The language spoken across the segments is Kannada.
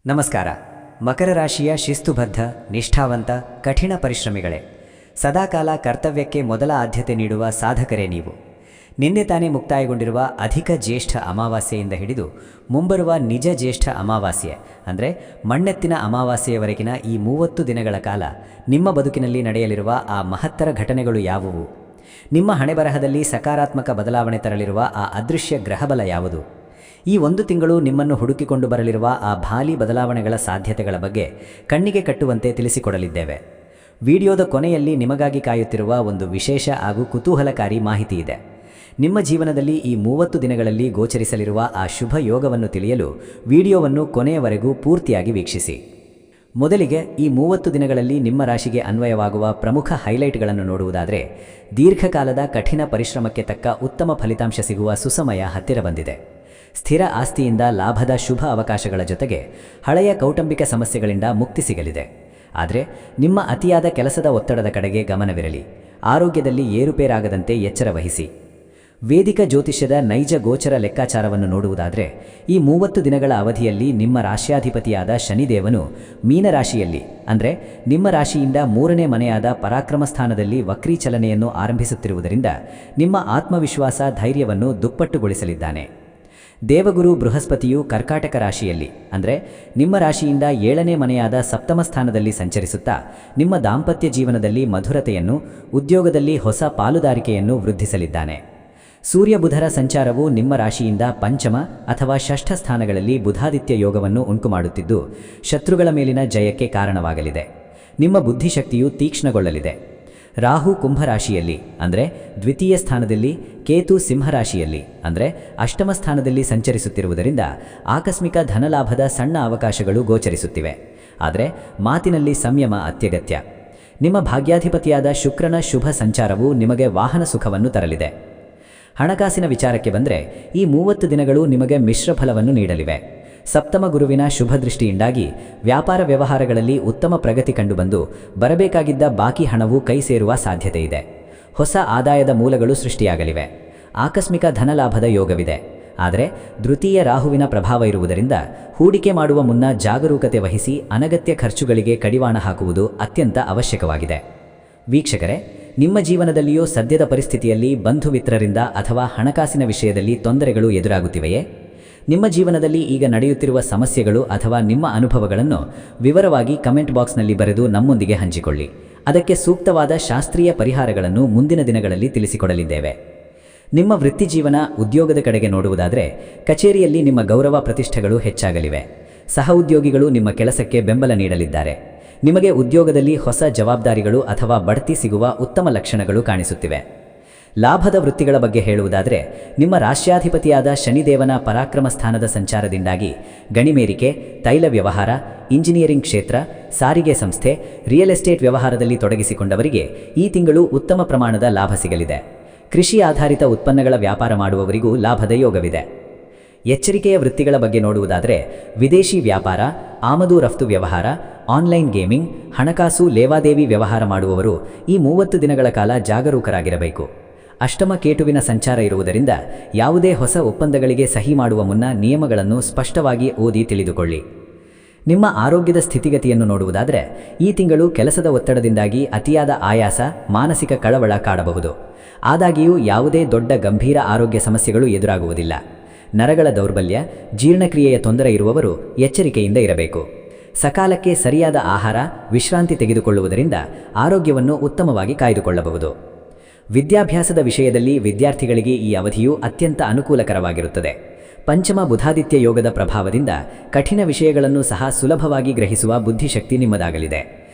ನಮಸ್ಕಾರ. ಮಕರ ರಾಶಿಯ ಶಿಸ್ತುಬದ್ಧ, ನಿಷ್ಠಾವಂತ, ಕಠಿಣ ಪರಿಶ್ರಮಿಗಳೇ, ಸದಾಕಾಲ ಕರ್ತವ್ಯಕ್ಕೆ ಮೊದಲ ಆದ್ಯತೆ ನೀಡುವ ಸಾಧಕರೇ ನೀವು. ನಿನ್ನೆ ತಾನೇ ಮುಕ್ತಾಯಗೊಂಡಿರುವ ಅಧಿಕ ಜ್ಯೇಷ್ಠ ಅಮಾವಾಸ್ಯೆಯಿಂದ ಹಿಡಿದು ಮುಂಬರುವ ನಿಜ ಜ್ಯೇಷ್ಠ ಅಮಾವಾಸ್ಯೆ ಅಂದರೆ ಮಣ್ಣೆತ್ತಿನ ಅಮಾವಾಸ್ಯೆಯವರೆಗಿನ ಈ 30 ದಿನಗಳ ಕಾಲ ನಿಮ್ಮ ಬದುಕಿನಲ್ಲಿ ನಡೆಯಲಿರುವ ಆ ಮಹತ್ತರ ಘಟನೆಗಳು ಯಾವುವು? ನಿಮ್ಮ ಹಣೆಬರಹದಲ್ಲಿ ಸಕಾರಾತ್ಮಕ ಬದಲಾವಣೆ ತರಲಿರುವ ಆ ಅದೃಶ್ಯ ಗ್ರಹಬಲ ಯಾವುದು? ಈ 1 ತಿಂಗಳು ನಿಮ್ಮನ್ನು ಹುಡುಕಿಕೊಂಡು ಬರಲಿರುವ ಆ ಭಾಲಿ ಬದಲಾವಣೆಗಳ ಸಾಧ್ಯತೆಗಳ ಬಗ್ಗೆ ಕಣ್ಣಿಗೆ ಕಟ್ಟುವಂತೆ ತಿಳಿಸಿಕೊಡಲಿದ್ದೇವೆ. ವಿಡಿಯೋದ ಕೊನೆಯಲ್ಲಿ ನಿಮಗಾಗಿ ಕಾಯುತ್ತಿರುವ ಒಂದು ವಿಶೇಷ ಹಾಗೂ ಕುತೂಹಲಕಾರಿ ಮಾಹಿತಿ ಇದೆ. ನಿಮ್ಮ ಜೀವನದಲ್ಲಿ ಈ 30 ದಿನಗಳಲ್ಲಿ ಗೋಚರಿಸಲಿರುವ ಆ ಶುಭ ಯೋಗವನ್ನು ತಿಳಿಯಲು ವಿಡಿಯೋವನ್ನು ಕೊನೆಯವರೆಗೂ ಪೂರ್ತಿಯಾಗಿ ವೀಕ್ಷಿಸಿ. ಮೊದಲಿಗೆ ಈ 30 ದಿನಗಳಲ್ಲಿ ನಿಮ್ಮ ರಾಶಿಗೆ ಅನ್ವಯವಾಗುವ ಪ್ರಮುಖ ಹೈಲೈಟ್ಗಳನ್ನು ನೋಡುವುದಾದರೆ, ದೀರ್ಘಕಾಲದ ಕಠಿಣ ಪರಿಶ್ರಮಕ್ಕೆ ತಕ್ಕ ಉತ್ತಮ ಫಲಿತಾಂಶ ಸಿಗುವ ಸುಸಮಯ ಹತ್ತಿರ ಬಂದಿದೆ. ಸ್ಥಿರ ಆಸ್ತಿಯಿಂದ ಲಾಭದ ಶುಭ ಅವಕಾಶಗಳ ಜೊತೆಗೆ ಹಳೆಯ ಕೌಟುಂಬಿಕ ಸಮಸ್ಯೆಗಳಿಂದ ಮುಕ್ತಿ ಸಿಗಲಿದೆ. ಆದರೆ ನಿಮ್ಮ ಅತಿಯಾದ ಕೆಲಸದ ಒತ್ತಡದ ಕಡೆಗೆ ಗಮನವಿರಲಿ. ಆರೋಗ್ಯದಲ್ಲಿ ಏರುಪೇರಾಗದಂತೆ ಎಚ್ಚರ ವಹಿಸಿ. ವೇದಿಕ ಜ್ಯೋತಿಷ್ಯದ ನೈಜ ಗೋಚರ ಲೆಕ್ಕಾಚಾರವನ್ನು ನೋಡುವುದಾದರೆ, ಈ 30 ದಿನಗಳ ಅವಧಿಯಲ್ಲಿ ನಿಮ್ಮ ರಾಶ್ಯಾಧಿಪತಿಯಾದ ಶನಿದೇವನು ಮೀನರಾಶಿಯಲ್ಲಿ ಅಂದರೆ ನಿಮ್ಮ ರಾಶಿಯಿಂದ 3ನೇ ಮನೆಯಾದ ಪರಾಕ್ರಮ ಸ್ಥಾನದಲ್ಲಿ ವಕ್ರೀ ಚಲನೆಯನ್ನು ಆರಂಭಿಸುತ್ತಿರುವುದರಿಂದ ನಿಮ್ಮ ಆತ್ಮವಿಶ್ವಾಸ, ಧೈರ್ಯವನ್ನು ದುಪ್ಪಟ್ಟುಗೊಳಿಸಲಿದ್ದಾನೆ. ದೇವಗುರು ಬೃಹಸ್ಪತಿಯು ಕರ್ಕಾಟಕ ರಾಶಿಯಲ್ಲಿ ಅಂದರೆ ನಿಮ್ಮ ರಾಶಿಯಿಂದ 7ನೇ ಮನೆಯಾದ ಸಪ್ತಮ ಸ್ಥಾನದಲ್ಲಿ ಸಂಚರಿಸುತ್ತಾ ನಿಮ್ಮ ದಾಂಪತ್ಯ ಜೀವನದಲ್ಲಿ ಮಧುರತೆಯನ್ನು, ಉದ್ಯೋಗದಲ್ಲಿ ಹೊಸ ಪಾಲುದಾರಿಕೆಯನ್ನು ವೃದ್ಧಿಸಲಿದ್ದಾನೆ. ಸೂರ್ಯ ಬುಧರ ಸಂಚಾರವು ನಿಮ್ಮ ರಾಶಿಯಿಂದ ಪಂಚಮ ಅಥವಾ ಷಷ್ಠ ಸ್ಥಾನಗಳಲ್ಲಿ ಬುಧಾದಿತ್ಯ ಯೋಗವನ್ನು ಉಂಟುಮಾಡುತ್ತಿದ್ದು ಶತ್ರುಗಳ ಮೇಲಿನ ಜಯಕ್ಕೆ ಕಾರಣವಾಗಲಿದೆ. ನಿಮ್ಮ ಬುದ್ಧಿಶಕ್ತಿಯು ತೀಕ್ಷ್ಣಗೊಳ್ಳಲಿದೆ. ರಾಹು ಕುಂಭರಾಶಿಯಲ್ಲಿ ಅಂದರೆ ದ್ವಿತೀಯ ಸ್ಥಾನದಲ್ಲಿ, ಕೇತು ಸಿಂಹರಾಶಿಯಲ್ಲಿ ಅಂದರೆ ಅಷ್ಟಮ ಸ್ಥಾನದಲ್ಲಿ ಸಂಚರಿಸುತ್ತಿರುವುದರಿಂದ ಆಕಸ್ಮಿಕ ಧನಲಾಭದ ಸಣ್ಣ ಅವಕಾಶಗಳು ಗೋಚರಿಸುತ್ತಿವೆ. ಆದರೆ ಮಾತಿನಲ್ಲಿ ಸಂಯಮ ಅತ್ಯಗತ್ಯ. ನಿಮ್ಮ ಭಾಗ್ಯಾಧಿಪತಿಯಾದ ಶುಕ್ರನ ಶುಭ ಸಂಚಾರವು ನಿಮಗೆ ವಾಹನ ಸುಖವನ್ನು ತರಲಿದೆ. ಹಣಕಾಸಿನ ವಿಚಾರಕ್ಕೆ ಬಂದರೆ, ಈ 30 ದಿನಗಳು ನಿಮಗೆ ಮಿಶ್ರ ಫಲವನ್ನು ನೀಡಲಿವೆ. ಸಪ್ತಮ ಗುರುವಿನ ಶುಭ ದೃಷ್ಟಿಯಿಂದಾಗಿ ವ್ಯಾಪಾರ ವ್ಯವಹಾರಗಳಲ್ಲಿ ಉತ್ತಮ ಪ್ರಗತಿ ಕಂಡುಬಂದು ಬರಬೇಕಾಗಿದ್ದ ಬಾಕಿ ಹಣವು ಕೈ ಸೇರುವ ಸಾಧ್ಯತೆ ಇದೆ. ಹೊಸ ಆದಾಯದ ಮೂಲಗಳು ಸೃಷ್ಟಿಯಾಗಲಿವೆ. ಆಕಸ್ಮಿಕ ಧನಲಾಭದ ಯೋಗವಿದೆ. ಆದರೆ ದ್ವಿತೀಯ ರಾಹುವಿನ ಪ್ರಭಾವ ಇರುವುದರಿಂದ ಹೂಡಿಕೆ ಮಾಡುವ ಮುನ್ನ ಜಾಗರೂಕತೆ ವಹಿಸಿ ಅನಗತ್ಯ ಖರ್ಚುಗಳಿಗೆ ಕಡಿವಾಣ ಹಾಕುವುದು ಅತ್ಯಂತ ಅವಶ್ಯಕವಾಗಿದೆ. ವೀಕ್ಷಕರೇ, ನಿಮ್ಮ ಜೀವನದಲ್ಲಿಯೂ ಸದ್ಯದ ಪರಿಸ್ಥಿತಿಯಲ್ಲಿ ಬಂಧು ಮಿತ್ರರಿಂದ ಅಥವಾ ಹಣಕಾಸಿನ ವಿಷಯದಲ್ಲಿ ತೊಂದರೆಗಳು ಎದುರಾಗುತ್ತಿವೆಯೇ? ನಿಮ್ಮ ಜೀವನದಲ್ಲಿ ಈಗ ನಡೆಯುತ್ತಿರುವ ಸಮಸ್ಯೆಗಳು ಅಥವಾ ನಿಮ್ಮ ಅನುಭವಗಳನ್ನು ವಿವರವಾಗಿ ಕಮೆಂಟ್ ಬಾಕ್ಸ್ನಲ್ಲಿ ಬರೆದು ನಮ್ಮೊಂದಿಗೆ ಹಂಚಿಕೊಳ್ಳಿ. ಅದಕ್ಕೆ ಸೂಕ್ತವಾದ ಶಾಸ್ತ್ರೀಯ ಪರಿಹಾರಗಳನ್ನು ಮುಂದಿನ ದಿನಗಳಲ್ಲಿ ತಿಳಿಸಿಕೊಡಲಿದ್ದೇವೆ. ನಿಮ್ಮ ವೃತ್ತಿಜೀವನ, ಉದ್ಯೋಗದ ಕಡೆಗೆ ನೋಡುವುದಾದರೆ, ಕಚೇರಿಯಲ್ಲಿ ನಿಮ್ಮ ಗೌರವ ಪ್ರತಿಷ್ಠೆಗಳು ಹೆಚ್ಚಾಗಲಿವೆ. ಸಹ ಉದ್ಯೋಗಿಗಳು ನಿಮ್ಮ ಕೆಲಸಕ್ಕೆ ಬೆಂಬಲ ನೀಡಲಿದ್ದಾರೆ. ನಿಮಗೆ ಉದ್ಯೋಗದಲ್ಲಿ ಹೊಸ ಜವಾಬ್ದಾರಿಗಳು ಅಥವಾ ಬಡ್ತಿ ಸಿಗುವ ಉತ್ತಮ ಲಕ್ಷಣಗಳು ಕಾಣಿಸುತ್ತಿವೆ. ಲಾಭದ ವೃತ್ತಿಗಳ ಬಗ್ಗೆ ಹೇಳುವುದಾದರೆ, ನಿಮ್ಮ ರಾಶ್ಯಾಧಿಪತಿಯಾದ ಶನಿದೇವನ ಪರಾಕ್ರಮ ಸ್ಥಾನದ ಸಂಚಾರದಿಂದಾಗಿ ಗಣಿಮೇರಿಕೆ, ತೈಲ ವ್ಯವಹಾರ, ಇಂಜಿನಿಯರಿಂಗ್ ಕ್ಷೇತ್ರ, ಸಾರಿಗೆ ಸಂಸ್ಥೆ, ರಿಯಲ್ ಎಸ್ಟೇಟ್ ವ್ಯವಹಾರದಲ್ಲಿ ತೊಡಗಿಸಿಕೊಂಡವರಿಗೆ ಈ ತಿಂಗಳು ಉತ್ತಮ ಪ್ರಮಾಣದ ಲಾಭ ಸಿಗಲಿದೆ. ಕೃಷಿ ಆಧಾರಿತ ಉತ್ಪನ್ನಗಳ ವ್ಯಾಪಾರ ಮಾಡುವವರಿಗೂ ಲಾಭದ ಯೋಗವಿದೆ. ಎಚ್ಚರಿಕೆಯ ವೃತ್ತಿಗಳ ಬಗ್ಗೆ ನೋಡುವುದಾದರೆ, ವಿದೇಶಿ ವ್ಯಾಪಾರ, ಆಮದು ರಫ್ತು ವ್ಯವಹಾರ, ಆನ್ಲೈನ್ ಗೇಮಿಂಗ್, ಹಣಕಾಸು ಲೇವಾದೇವಿ ವ್ಯವಹಾರ ಮಾಡುವವರು ಈ 30 ದಿನಗಳ ಕಾಲ ಜಾಗರೂಕರಾಗಿರಬೇಕು. ಅಷ್ಟಮ ಕೇಟುವಿನ ಸಂಚಾರ ಇರುವುದರಿಂದ ಯಾವುದೇ ಹೊಸ ಒಪ್ಪಂದಗಳಿಗೆ ಸಹಿ ಮಾಡುವ ಮುನ್ನ ನಿಯಮಗಳನ್ನು ಸ್ಪಷ್ಟವಾಗಿ ಓದಿ ತಿಳಿದುಕೊಳ್ಳಿ. ನಿಮ್ಮ ಆರೋಗ್ಯದ ಸ್ಥಿತಿಗತಿಯನ್ನು ನೋಡುವುದಾದರೆ, ಈ ತಿಂಗಳು ಕೆಲಸದ ಒತ್ತಡದಿಂದಾಗಿ ಅತಿಯಾದ ಆಯಾಸ, ಮಾನಸಿಕ ಕಳವಳ ಕಾಡಬಹುದು. ಆದಾಗ್ಯೂ ಯಾವುದೇ ದೊಡ್ಡ ಗಂಭೀರ ಆರೋಗ್ಯ ಸಮಸ್ಯೆಗಳು ಎದುರಾಗುವುದಿಲ್ಲ. ನರಗಳ ದೌರ್ಬಲ್ಯ, ಜೀರ್ಣಕ್ರಿಯೆಯ ತೊಂದರೆ ಇರುವವರು ಎಚ್ಚರಿಕೆಯಿಂದ ಇರಬೇಕು. ಸಕಾಲಕ್ಕೆ ಸರಿಯಾದ ಆಹಾರ, ವಿಶ್ರಾಂತಿ ತೆಗೆದುಕೊಳ್ಳುವುದರಿಂದ ಆರೋಗ್ಯವನ್ನು ಉತ್ತಮವಾಗಿ ಕಾಯ್ದುಕೊಳ್ಳಬಹುದು. ವಿದ್ಯಾಭ್ಯಾಸದ ವಿಷಯದಲ್ಲಿ ವಿದ್ಯಾರ್ಥಿಗಳಿಗೆ ಈ ಅವಧಿಯು ಅತ್ಯಂತ ಅನುಕೂಲಕರವಾಗಿರುತ್ತದೆ. ಪಂಚಮ ಬುಧಾದಿತ್ಯ ಯೋಗದ ಪ್ರಭಾವದಿಂದ ಕಠಿಣ ವಿಷಯಗಳನ್ನು ಸಹ ಸುಲಭವಾಗಿ ಗ್ರಹಿಸುವ ಬುದ್ಧಿಶಕ್ತಿ ನಿಮ್ಮದಾಗಲಿದೆ.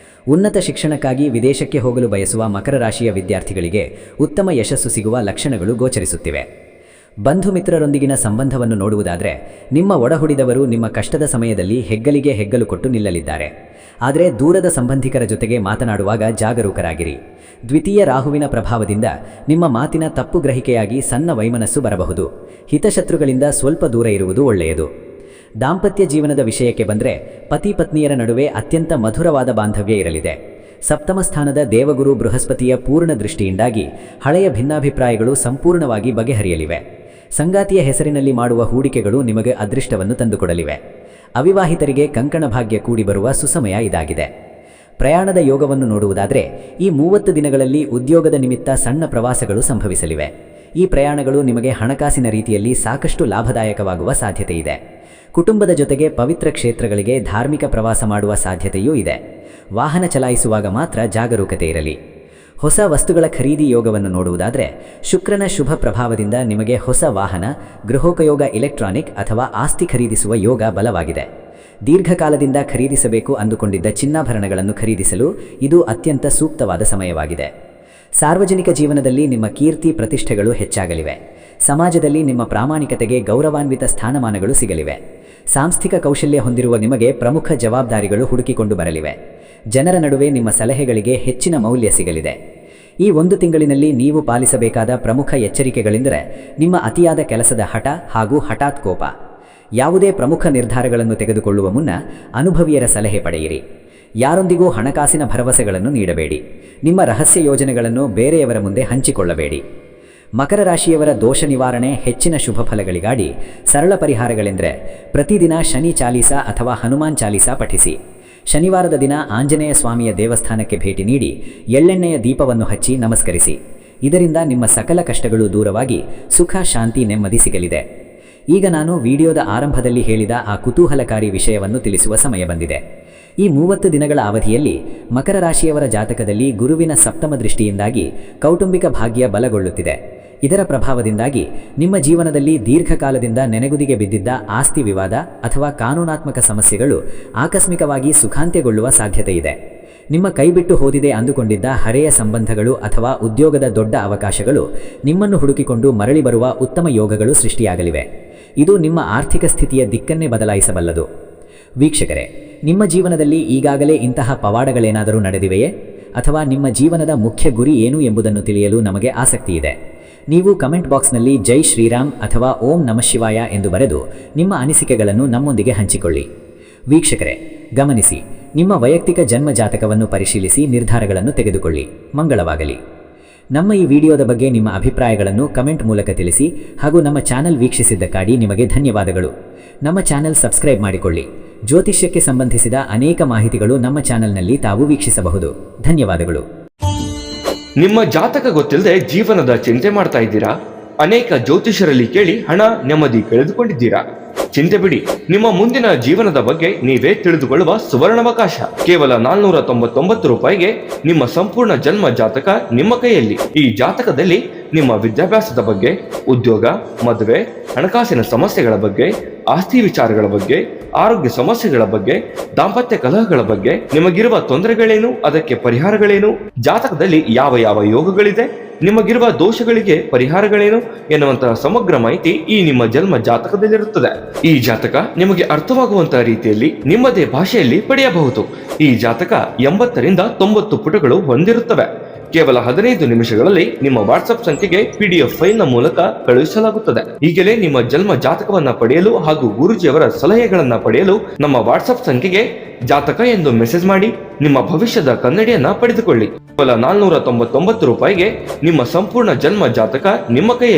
ಉನ್ನತ ಶಿಕ್ಷಣಕ್ಕಾಗಿ ವಿದೇಶಕ್ಕೆ ಹೋಗಲು ಬಯಸುವ ಮಕರ ರಾಶಿಯ ವಿದ್ಯಾರ್ಥಿಗಳಿಗೆ ಉತ್ತಮ ಯಶಸ್ಸು ಸಿಗುವ ಲಕ್ಷಣಗಳು ಗೋಚರಿಸುತ್ತಿವೆ. ಬಂಧು ಮಿತ್ರರೊಂದಿಗಿನ ಸಂಬಂಧವನ್ನು ನೋಡುವುದಾದರೆ, ನಿಮ್ಮ ಒಡಹುಡಿದವರು ನಿಮ್ಮ ಕಷ್ಟದ ಸಮಯದಲ್ಲಿ ಹೆಗ್ಗಲಿಗೆ ಹೆಗ್ಗಲು ಕೊಟ್ಟು ನಿಲ್ಲಲಿದ್ದಾರೆ. ಆದರೆ ದೂರದ ಸಂಬಂಧಿಕರ ಜೊತೆಗೆ ಮಾತನಾಡುವಾಗ ಜಾಗರೂಕರಾಗಿರಿ. ದ್ವಿತೀಯ ರಾಹುವಿನ ಪ್ರಭಾವದಿಂದ ನಿಮ್ಮ ಮಾತಿನ ತಪ್ಪು ಗ್ರಹಿಕೆಯಾಗಿ ಸಣ್ಣ ವೈಮನಸ್ಸು ಬರಬಹುದು. ಹಿತಶತ್ರುಗಳಿಂದ ಸ್ವಲ್ಪ ದೂರ ಇರುವುದು ಒಳ್ಳೆಯದು. ದಾಂಪತ್ಯ ಜೀವನದ ವಿಷಯಕ್ಕೆ ಬಂದರೆ, ಪತಿ ಪತ್ನಿಯರ ನಡುವೆ ಅತ್ಯಂತ ಮಧುರವಾದ ಬಾಂಧವ್ಯ ಇರಲಿದೆ. ಸಪ್ತಮ ಸ್ಥಾನದ ದೇವಗುರು ಬೃಹಸ್ಪತಿಯ ಪೂರ್ಣ ದೃಷ್ಟಿಯಿಂದಾಗಿ ಹಳೆಯ ಭಿನ್ನಾಭಿಪ್ರಾಯಗಳು ಸಂಪೂರ್ಣವಾಗಿ ಬಗೆಹರಿಯಲಿವೆ. ಸಂಗಾತಿಯ ಹೆಸರಿನಲ್ಲಿ ಮಾಡುವ ಹೂಡಿಕೆಗಳು ನಿಮಗೆ ಅದೃಷ್ಟವನ್ನು ತಂದುಕೊಡಲಿವೆ. ಅವಿವಾಹಿತರಿಗೆ ಕಂಕಣ ಭಾಗ್ಯ ಕೂಡಿ ಬರುವ ಸುಸಮಯ ಇದಾಗಿದೆ. ಪ್ರಯಾಣದ ಯೋಗವನ್ನು ನೋಡುವುದಾದರೆ ಈ 30 ದಿನಗಳಲ್ಲಿ ಉದ್ಯೋಗದ ನಿಮಿತ್ತ ಸಣ್ಣ ಪ್ರವಾಸಗಳು ಸಂಭವಿಸಲಿವೆ. ಈ ಪ್ರಯಾಣಗಳು ನಿಮಗೆ ಹಣಕಾಸಿನ ರೀತಿಯಲ್ಲಿ ಸಾಕಷ್ಟು ಲಾಭದಾಯಕವಾಗುವ ಸಾಧ್ಯತೆ ಇದೆ. ಕುಟುಂಬದ ಜೊತೆಗೆ ಪವಿತ್ರ ಕ್ಷೇತ್ರಗಳಿಗೆ ಧಾರ್ಮಿಕ ಪ್ರವಾಸ ಮಾಡುವ ಸಾಧ್ಯತೆಯೂ ಇದೆ. ವಾಹನ ಚಲಾಯಿಸುವಾಗ ಮಾತ್ರ ಜಾಗರೂಕತೆ ಇರಲಿ. ಹೊಸ ವಸ್ತುಗಳ ಖರೀದಿ ಯೋಗವನ್ನು ನೋಡುವುದಾದರೆ ಶುಕ್ರನ ಶುಭ ಪ್ರಭಾವದಿಂದ ನಿಮಗೆ ಹೊಸ ವಾಹನ, ಗೃಹೋಪಯೋಗ, ಇಲೆಕ್ಟ್ರಾನಿಕ್ ಅಥವಾ ಆಸ್ತಿ ಖರೀದಿಸುವ ಯೋಗ ಬಲವಾಗಿದೆ. ದೀರ್ಘಕಾಲದಿಂದ ಖರೀದಿಸಬೇಕು ಅಂದುಕೊಂಡಿದ್ದ ಚಿನ್ನಾಭರಣಗಳನ್ನು ಖರೀದಿಸಲು ಇದು ಅತ್ಯಂತ ಸೂಕ್ತವಾದ ಸಮಯವಾಗಿದೆ. ಸಾರ್ವಜನಿಕ ಜೀವನದಲ್ಲಿ ನಿಮ್ಮ ಕೀರ್ತಿ ಪ್ರತಿಷ್ಠೆಗಳು ಹೆಚ್ಚಾಗಲಿವೆ. ಸಮಾಜದಲ್ಲಿ ನಿಮ್ಮ ಪ್ರಾಮಾಣಿಕತೆಗೆ ಗೌರವಾನ್ವಿತ ಸ್ಥಾನಮಾನಗಳು ಸಿಗಲಿವೆ. ಸಾಂಸ್ಥಿಕ ಕೌಶಲ್ಯ ಹೊಂದಿರುವ ನಿಮಗೆ ಪ್ರಮುಖ ಜವಾಬ್ದಾರಿಗಳು ಹುಡುಕಿಕೊಂಡು ಬರಲಿವೆ. ಜನರ ನಡುವೆ ನಿಮ್ಮ ಸಲಹೆಗಳಿಗೆ ಹೆಚ್ಚಿನ ಮೌಲ್ಯ ಸಿಗಲಿದೆ. ಈ 1 ತಿಂಗಳಿನಲ್ಲಿ ನೀವು ಪಾಲಿಸಬೇಕಾದ ಪ್ರಮುಖ ಎಚ್ಚರಿಕೆಗಳೆಂದರೆ ನಿಮ್ಮ ಅತಿಯಾದ ಕೆಲಸದ ಹಠ ಹಾಗೂ ಹಠಾತ್ ಕೋಪ. ಯಾವುದೇ ಪ್ರಮುಖ ನಿರ್ಧಾರಗಳನ್ನು ತೆಗೆದುಕೊಳ್ಳುವ ಮುನ್ನ ಅನುಭವಿಯರ ಸಲಹೆ ಪಡೆಯಿರಿ. ಯಾರೊಂದಿಗೂ ಹಣಕಾಸಿನ ಭರವಸೆಗಳನ್ನು ನೀಡಬೇಡಿ. ನಿಮ್ಮ ರಹಸ್ಯ ಯೋಜನೆಗಳನ್ನು ಬೇರೆಯವರ ಮುಂದೆ ಹಂಚಿಕೊಳ್ಳಬೇಡಿ. ಮಕರ ರಾಶಿಯವರ ದೋಷ ನಿವಾರಣೆ, ಹೆಚ್ಚಿನ ಶುಭ ಫಲಗಳಿಗಾಗಿ ಸರಳ ಪರಿಹಾರಗಳೆಂದರೆ ಪ್ರತಿದಿನ ಶನಿ ಚಾಲೀಸ ಅಥವಾ ಹನುಮಾನ್ ಚಾಲೀಸ ಪಠಿಸಿ. ಶನಿವಾರದ ದಿನ ಆಂಜನೇಯ ಸ್ವಾಮಿಯ ದೇವಸ್ಥಾನಕ್ಕೆ ಭೇಟಿ ನೀಡಿ ಎಳ್ಳೆಣ್ಣೆಯ ದೀಪವನ್ನು ಹಚ್ಚಿ ನಮಸ್ಕರಿಸಿ. ಇದರಿಂದ ನಿಮ್ಮ ಸಕಲ ಕಷ್ಟಗಳು ದೂರವಾಗಿ ಸುಖ, ಶಾಂತಿ, ನೆಮ್ಮದಿ ಸಿಗಲಿದೆ. ಈಗ ನಾನು ವಿಡಿಯೋದ ಆರಂಭದಲ್ಲಿ ಹೇಳಿದ ಆ ಕುತೂಹಲಕಾರಿ ವಿಷಯವನ್ನು ತಿಳಿಸುವ ಸಮಯ ಬಂದಿದೆ. ಈ 30 ದಿನಗಳ ಅವಧಿಯಲ್ಲಿ ಮಕರ ರಾಶಿಯವರ ಜಾತಕದಲ್ಲಿ ಗುರುವಿನ ಸಪ್ತಮ ದೃಷ್ಟಿಯಿಂದಾಗಿ ಕೌಟುಂಬಿಕ ಭಾಗ್ಯ ಬಲಗೊಳ್ಳುತ್ತಿದೆ. ಇದರ ಪ್ರಭಾವದಿಂದಾಗಿ ನಿಮ್ಮ ಜೀವನದಲ್ಲಿ ದೀರ್ಘಕಾಲದಿಂದ ನೆನೆಗುದಿಗೆ ಬಿದ್ದಿದ್ದ ಆಸ್ತಿ ವಿವಾದ ಅಥವಾ ಕಾನೂನಾತ್ಮಕ ಸಮಸ್ಯೆಗಳು ಆಕಸ್ಮಿಕವಾಗಿ ಸುಖಾಂತ್ಯಗೊಳ್ಳುವ ಸಾಧ್ಯತೆ ಇದೆ. ನಿಮ್ಮ ಕೈಬಿಟ್ಟು ಹೋದಿದೆ ಅಂದುಕೊಂಡಿದ್ದ ಹರೆಯ ಸಂಬಂಧಗಳು ಅಥವಾ ಉದ್ಯೋಗದ ದೊಡ್ಡ ಅವಕಾಶಗಳು ನಿಮ್ಮನ್ನು ಹುಡುಕಿಕೊಂಡು ಮರಳಿ ಬರುವ ಉತ್ತಮ ಯೋಗಗಳು ಸೃಷ್ಟಿಯಾಗಲಿವೆ. ಇದು ನಿಮ್ಮ ಆರ್ಥಿಕ ಸ್ಥಿತಿಯ ದಿಕ್ಕನ್ನೇ ಬದಲಾಯಿಸಬಲ್ಲದು. ವೀಕ್ಷಕರೇ, ನಿಮ್ಮ ಜೀವನದಲ್ಲಿ ಈಗಾಗಲೇ ಇಂತಹ ಪವಾಡಗಳೇನಾದರೂ ನಡೆದಿವೆಯೇ? ಅಥವಾ ನಿಮ್ಮ ಜೀವನದ ಮುಖ್ಯ ಗುರಿ ಏನು ಎಂಬುದನ್ನು ತಿಳಿಯಲು ನಮಗೆ ಆಸಕ್ತಿ ಇದೆ. ನೀವು ಕಮೆಂಟ್ ಬಾಕ್ಸ್ನಲ್ಲಿ ಜೈ ಶ್ರೀರಾಮ್ ಅಥವಾ ಓಂ ನಮಃ ಶಿವಾಯ ಎಂದು ಬರೆದು ನಿಮ್ಮ ಅನಿಸಿಕೆಗಳನ್ನು ನಮ್ಮೊಂದಿಗೆ ಹಂಚಿಕೊಳ್ಳಿ. ವೀಕ್ಷಕರೇ, ಗಮನಿಸಿ, ನಿಮ್ಮ ವೈಯಕ್ತಿಕ ಜನ್ಮ ಜಾತಕವನ್ನು ಪರಿಶೀಲಿಸಿ ನಿರ್ಧಾರಗಳನ್ನು ತೆಗೆದುಕೊಳ್ಳಿ. ಮಂಗಳವಾಗಲಿ. ನಮ್ಮ ಈ ವಿಡಿಯೋದ ಬಗ್ಗೆ ನಿಮ್ಮ ಅಭಿಪ್ರಾಯಗಳನ್ನು ಕಮೆಂಟ್ ಮೂಲಕ ತಿಳಿಸಿ ಹಾಗೂ ನಮ್ಮ ಚಾನೆಲ್ ವೀಕ್ಷಿಸಿದ್ದಕ್ಕಾಗಿ ನಿಮಗೆ ಧನ್ಯವಾದಗಳು. ನಮ್ಮ ಚಾನೆಲ್ ಸಬ್ಸ್ಕ್ರೈಬ್ ಮಾಡಿಕೊಳ್ಳಿ. ಜ್ಯೋತಿಷ್ಯಕ್ಕೆ ಸಂಬಂಧಿಸಿದ ಅನೇಕ ಮಾಹಿತಿಗಳು ನಮ್ಮ ಚಾನೆಲ್ನಲ್ಲಿ ತಾವು ವೀಕ್ಷಿಸಬಹುದು. ಧನ್ಯವಾದಗಳು. ನಿಮ್ಮ ಜಾತಕ ಗೊತ್ತಿಲ್ಲದೆ ಜೀವನದ ಚಿಂತೆ ಮಾಡ್ತಾ ಇದ್ದೀರಾ? ಅನೇಕ ಜ್ಯೋತಿಷರಲ್ಲಿ ಕೇಳಿ ಹಣ, ನೆಮ್ಮದಿ ಕಳೆದುಕೊಂಡಿದ್ದೀರಾ? ಚಿಂತೆ ಬಿಡಿ, ನಿಮ್ಮ ಮುಂದಿನ ಜೀವನದ ಬಗ್ಗೆ ನೀವೇ ತಿಳಿದುಕೊಳ್ಳುವ ಸುವರ್ಣಾವಕಾಶ. ಕೇವಲ 499 ರೂಪಾಯಿಗೆ ನಿಮ್ಮ ಸಂಪೂರ್ಣ ಜನ್ಮ ಜಾತಕ ನಿಮ್ಮ ಕೈಯಲ್ಲಿ. ಈ ಜಾತಕದಲ್ಲಿ ನಿಮ್ಮ ವಿದ್ಯಾಭ್ಯಾಸದ ಬಗ್ಗೆ, ಉದ್ಯೋಗ, ಮದುವೆ, ಹಣಕಾಸಿನ ಸಮಸ್ಯೆಗಳ ಬಗ್ಗೆ, ಆಸ್ತಿ ವಿಚಾರಗಳ ಬಗ್ಗೆ, ಆರೋಗ್ಯ ಸಮಸ್ಯೆಗಳ ಬಗ್ಗೆ, ದಾಂಪತ್ಯ ಕಲಹಗಳ ಬಗ್ಗೆ, ನಿಮಗಿರುವ ತೊಂದರೆಗಳೇನು, ಅದಕ್ಕೆ ಪರಿಹಾರಗಳೇನು, ಜಾತಕದಲ್ಲಿ ಯಾವ ಯಾವ ಯೋಗಗಳಿದೆ, ನಿಮಗಿರುವ ದೋಷಗಳಿಗೆ ಪರಿಹಾರಗಳೇನು ಎನ್ನುವಂತಹ ಸಮಗ್ರ ಮಾಹಿತಿ ಈ ನಿಮ್ಮ ಜನ್ಮ ಜಾತಕದಲ್ಲಿರುತ್ತದೆ. ಈ ಜಾತಕ ನಿಮಗೆ ಅರ್ಥವಾಗುವಂತಹ ರೀತಿಯಲ್ಲಿ ನಿಮ್ಮದೇ ಭಾಷೆಯಲ್ಲಿ ಪಡೆಯಬಹುದು. ಈ ಜಾತಕ 80 ರಿಂದ 90 ಪುಟಗಳು ಹೊಂದಿರುತ್ತವೆ. ಕೇವಲ 15 ನಿಮಿಷಗಳಲ್ಲಿ ನಿಮ್ಮ ವಾಟ್ಸ್ಆಪ್ ಸಂಖ್ಯೆಗೆ PDF ಫೈಲ್ನ ಮೂಲಕ ಕಳುಹಿಸಲಾಗುತ್ತದೆ. ಈಗಲೇ ನಿಮ್ಮ ಜನ್ಮ ಜಾತಕವನ್ನ ಪಡೆಯಲು ಹಾಗೂ ಗುರುಜಿಯವರ ಸಲಹೆಗಳನ್ನ ಪಡೆಯಲು ನಮ್ಮ ವಾಟ್ಸ್ಆಪ್ ಸಂಖ್ಯೆಗೆ ಜಾತಕ ಎಂದು ಮೆಸೇಜ್ ಮಾಡಿ ನಿಮ್ಮ ಭವಿಷ್ಯದ ಕನ್ನಡಿಯನ್ನ ಪಡೆದುಕೊಳ್ಳಿ. ಕೇವಲ 499 ರೂಪಾಯಿಗೆ ನಿಮ್ಮ ಸಂಪೂರ್ಣ ಜನ್ಮ ಜಾತಕ ನಿಮ್ಮ ಕೈಯಲ್ಲಿ.